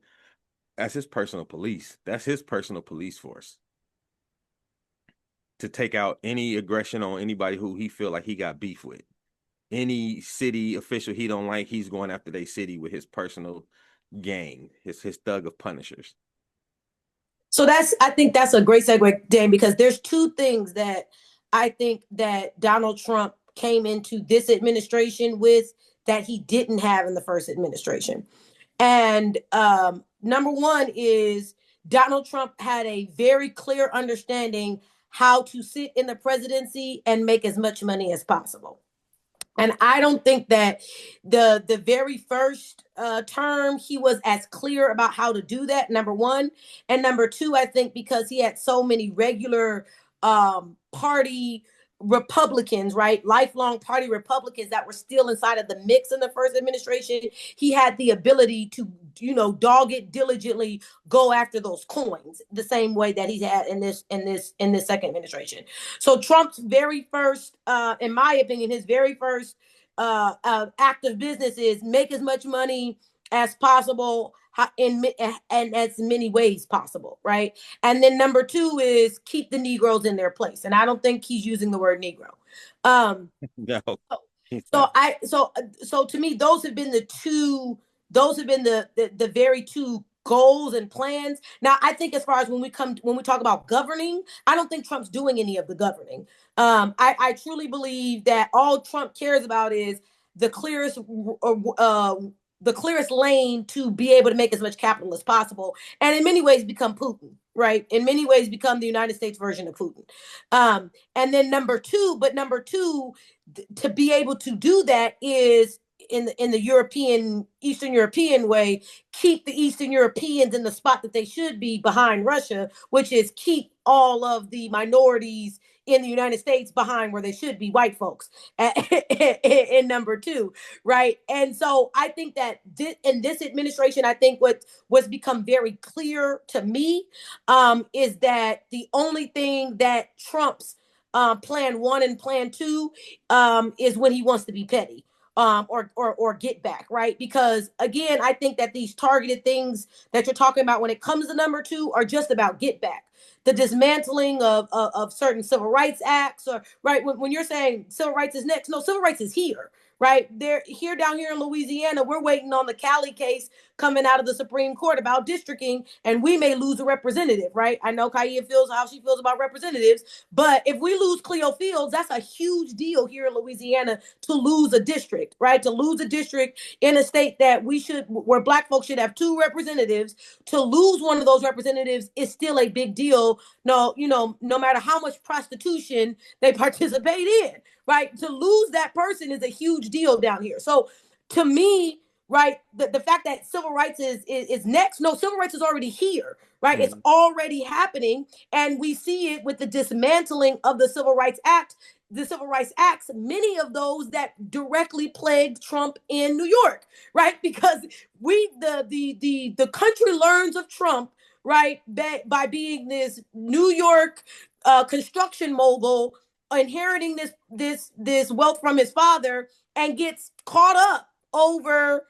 as his personal police. That's his personal police force to take out any aggression on anybody who he feel like he got beef with. Any city official he don't like, he's going after their city with his personal gang, his thug of punishers. So I think that's a great segue, Dan, because there's 2 things that I think that Donald Trump came into this administration with that he didn't have in the first administration. And number 1 is Donald Trump had a very clear understanding how to sit in the presidency and make as much money as possible. And I don't think that the very first term he was as clear about how to do that, number 1. And number 2, I think because he had so many regular party Republicans, right? Lifelong party Republicans that were still inside of the mix in the first administration. He had the ability to, dog it diligently, go after those coins the same way that he's had in this second administration. So Trump's very first, in my opinion, his very first act of business is make as much money as possible in as many ways possible, right? And then number 2 is keep the Negroes in their place. And I don't think he's using the word Negro. No. So to me, those have been the very 2 goals and plans. Now, I think as far as when we talk about governing, I don't think Trump's doing any of the governing. I truly believe that all Trump cares about is the clearest lane to be able to make as much capital as possible, and in many ways become Putin, right? In many ways become the United States version of Putin. And then number two, to be able to do that is in the Eastern European way, keep the Eastern Europeans in the spot that they should be behind Russia, which is keep all of the minorities in the United States behind where they should be, white folks, in number 2, right? And so I think that in this administration, I think what's become very clear to me is that the only thing that Trump's plan 1 and plan 2 is when he wants to be petty. or get back, right? Because again, I think that these targeted things that you're talking about when it comes to number two are just about get back. The dismantling of certain civil rights acts, or right when you're saying civil rights is next, no, civil rights is here, right? They're here down here in Louisiana. We're waiting on the Cali case coming out of the Supreme Court about districting, and we may lose a representative, right? I know Kaia feels how she feels about representatives, but if we lose Cleo Fields, that's a huge deal here in Louisiana to lose a district, right? To lose a district in a state that where Black folks should have two representatives. To lose one of those representatives is still a big deal. No, no matter how much prostitution they participate in, right? To lose that person is a huge deal down here. So to me, right, the fact that civil rights is next, no, civil rights is already here, right? It's already happening. And we see it with the dismantling of the Civil Rights Act, the Civil Rights Acts, many of those that directly plagued Trump in New York, right? Because the country learns of Trump, right, by being this New York construction mogul, inheriting this wealth from his father, and gets caught up over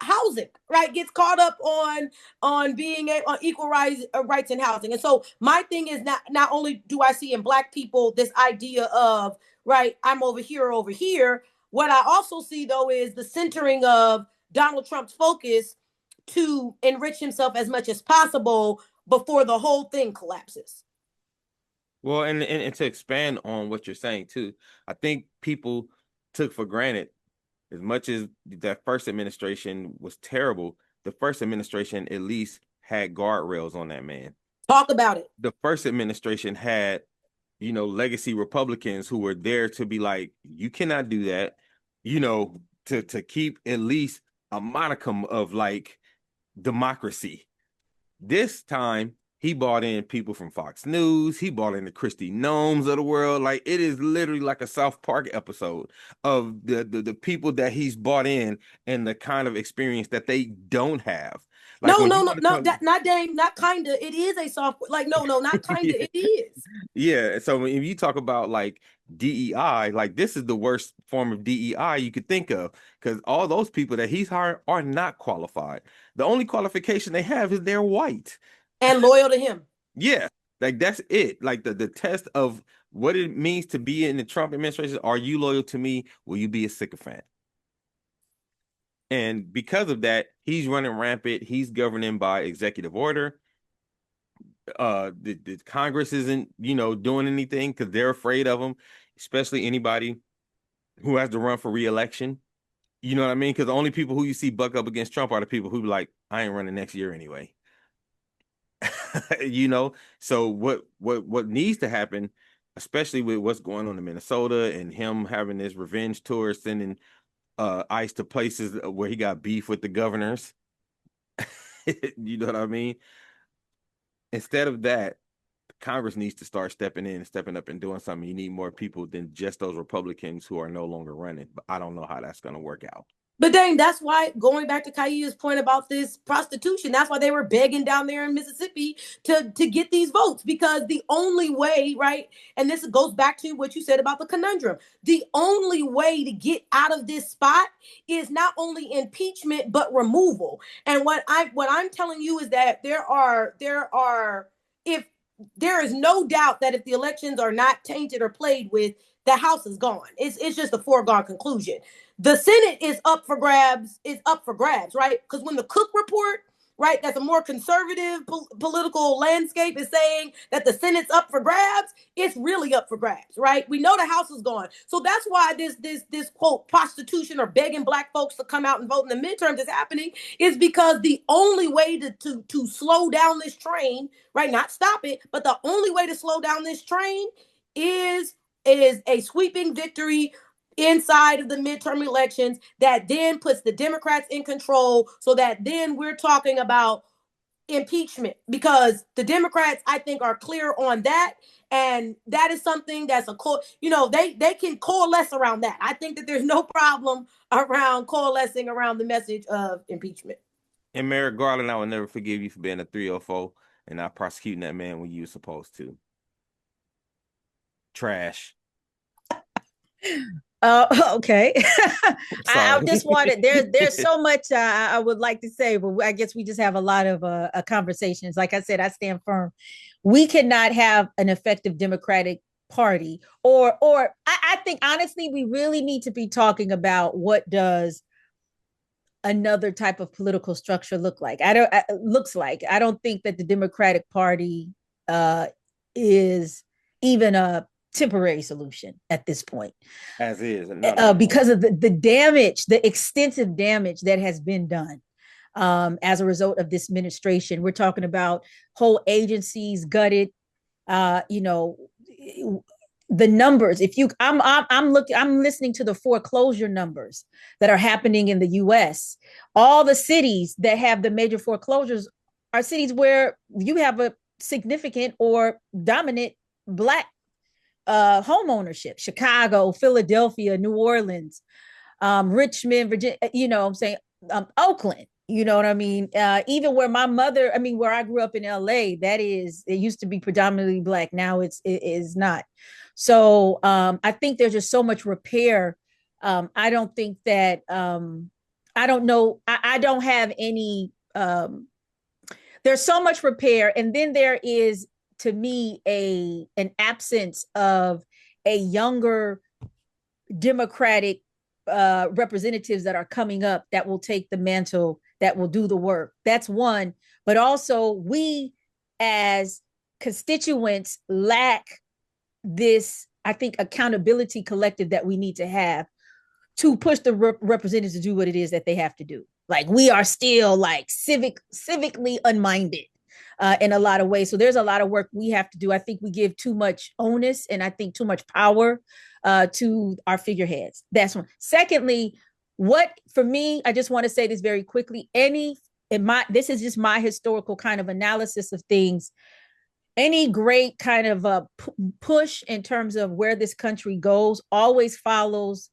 housing, right? Gets caught up on being on equal rights in housing. And so my thing is, not only do I see in Black people this idea of, right, I'm over here, what I also see though is the centering of Donald Trump's focus to enrich himself as much as possible before the whole thing collapses. Well, and to expand on what you're saying too, I think people took for granted, as much as that first administration was terrible, the first administration at least had guardrails on that man. Talk about it. The first administration had, legacy Republicans who were there to be like, you cannot do that, to keep at least a modicum of like democracy. This time, he brought in people from Fox News. He brought in the Christy Gnomes of the world. Like, it is literally like a South Park episode of the people that he's brought in and the kind of experience that they don't have. Like, not dang, not kinda. It is a soft, like, no, not kinda. Yeah. It is. Yeah. So if you talk about like DEI, like this is the worst form of DEI you could think of, because all those people that he's hired are not qualified. The only qualification they have is they're white and loyal to him. Yeah, like that's it. Like the test of what it means to be in the Trump administration. Are you loyal to me? Will you be a sycophant? And because of that, he's running rampant. He's governing by executive order. The Congress isn't, doing anything because they're afraid of him, especially anybody who has to run for re-election. You know what I mean? Because the only people who you see buck up against Trump are the people who be like, I ain't running next year anyway. So what needs to happen, especially with what's going on in Minnesota and him having this revenge tour, sending ICE to places where he got beef with the governors. You know what I mean? Instead of that, Congress needs to start stepping in and stepping up and doing something. You need more people than just those Republicans who are no longer running. But I don't know how that's going to work out. But dang, that's why, going back to Kaia's point about this prostitution, that's why they were begging down there in Mississippi to get these votes, because the only way, right, and this goes back to what you said about the conundrum, the only way to get out of this spot is not only impeachment, but removal. And what I'm telling you is that if there is no doubt that if the elections are not tainted or played with, the House is gone. It's just a foregone conclusion. The Senate is up for grabs, right? Because when the Cook report, right, that's a more conservative political landscape, is saying that the Senate's up for grabs, it's really up for grabs, right? We know the House is gone. So that's why this quote prostitution or begging Black folks to come out and vote in the midterms is happening, is because the only way to slow down this train, right, not stop it, but the only way to slow down this train is a sweeping victory inside of the midterm elections that then puts the Democrats in control, so that then we're talking about impeachment, because the Democrats, I think, are clear on that. And that is something that's they can coalesce around that. I think that there's no problem around coalescing around the message of impeachment. And Merrick Garland, I will never forgive you for being a 304 and not prosecuting that man when you were supposed to. Trash. Okay. I Sorry. just wanted there's so much I would like to say, but I guess we just have a lot of conversations. Like I said, I stand firm. We cannot have an effective Democratic Party, or I think honestly, we really need to be talking about what does another type of political structure look like. I don't think that the Democratic Party is even a temporary solution at this point, As is. No. because of the damage, the extensive damage that has been done as a result of this administration. We're talking about whole agencies gutted. You know, the numbers. If you, I'm listening to the foreclosure numbers that are happening in the U.S. All the cities that have the major foreclosures are cities where you have a significant or dominant Black home ownership. Chicago, Philadelphia, New Orleans, Richmond, Virginia, you know what I'm saying, Oakland, you know what I mean? Even where where I grew up in LA, it used to be predominantly Black. Now it is not. So I think there's just so much repair. I don't think that, I don't know. I don't have any, there's so much repair. And then there is, to me, an absence of a younger Democratic representatives that are coming up that will take the mantle, that will do the work. That's one. But also, we as constituents lack this, I think, accountability collective that we need to have to push the representatives to do what it is that they have to do. Like, we are still like civically unminded in a lot of ways. So there's a lot of work we have to do. I think we give too much onus and I think too much power to our figureheads. That's one. Secondly, for me, I just want to say this very quickly. This is just my historical kind of analysis of things. Any great kind of push in terms of where this country goes always follows